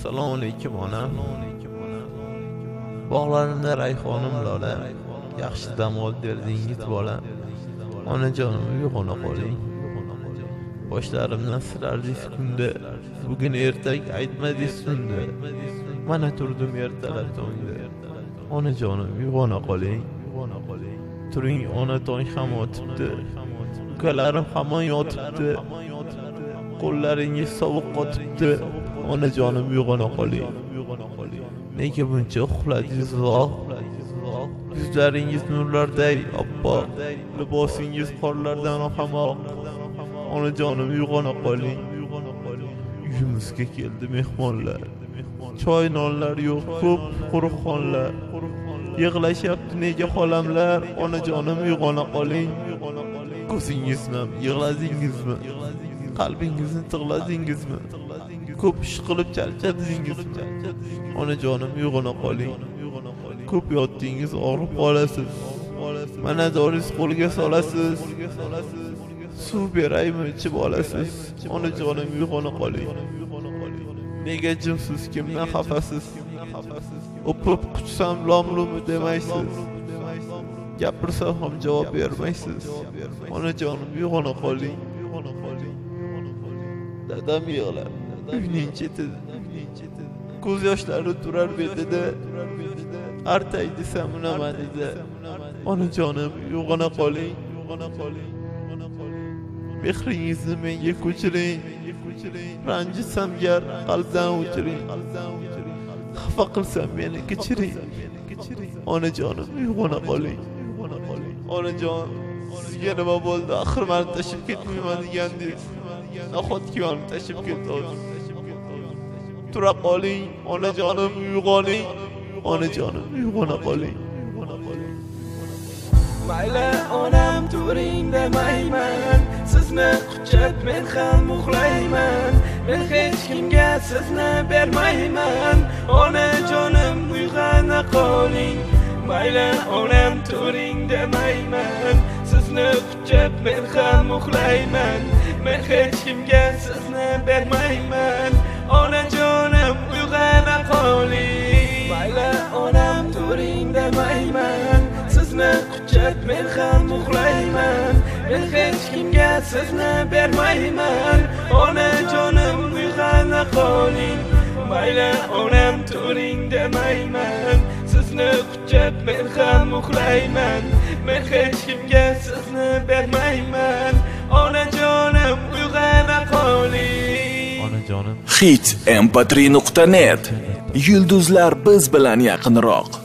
Assalomu alaykum onam. Bog'larimda rayhonim lola, yaxshi dam ol berdingiz bolam. Onajonim uyg'ona qoling. Boshlarimdan silardingiz kunda, bugun ertak aytmadingiz tunda. Mana turdim ertalab tongda. Onajonim uyg'ona qoling. Turing, ona tong ham o'tibdi. Ukalarim hamon yotibdi. Qo'llaringiz sovuq qotibdi. Onajonim uyg'ona qoling. Nega buncha uxladingiz voh? Yuzlaringiz nurlarday oppoq, libosingiz qorlardan hamoq. Onajonim uyg'ona qoling. Uyimizga keldi mehmonlar. Choy nonlar yo'q, ko'p quruq xonlar. Yig'lashyapti nega xolamlar? Onajonim uyg'ona qoling. Ko'zingizmi, yig'ladingizmi? Qalbingizni tig'ladingizmi? Ko'p ish qilib charchadingizmi? Onajonim uyg'ona qoling. Ko'p yotdingiz, og'rib qolasiz. Mana doringiz qo'lga solasiz. Suv beraymi, ichib olasiz. Onajonim uyg'ona qoling. Nega jimsiz, kimdan xafasiz? O'pib quchsam lom-lum demaysiz. Gapirsam ham javob bermaysiz. Onajonim uyg'ona qoling. Dadam yig'lar uyning chetida. Ko'z yoshlari turar betida. Artay desam unamadida. Onajonim uyg'ona qoling. Mehringizni menga ko'chiring. Ranjitsam gar qalbdan o'chiring. Xafa qilsam meni kechiring. Onajonim uyg'ona qoling. Onajon, sizga nima bo'ldi? Axir meni tashib ketmayman degandingiz. Nahotki meni tashib ketdingiz? Tura qoling, onajonim uyg'oning. Onajonim uyg'ona qoling. Mayli onam turing demayman, sizni quchib men ham uxlayman. Men hech kimga sizni bermayman. Onajonim uyg'ona qoling. Mayli onam turing demayman, sizni quchib men ham uxlayman. Men hech kimga sizni bermayman. Onajonim uyg'ona qoling. Mayli onam turing demayman, sizni quchib men ham uxlayman. Men hech kimga sizni bermayman. Onajonim uyg'ona qoling. Mayli onam turing demayman, sizni quchib men ham uxlayman. Men hech kimga sizni bermayman. Onajonim uyg'ona qoling. Onajonim Hit mp3.net. Yulduzlar biz bilan yaqinroq.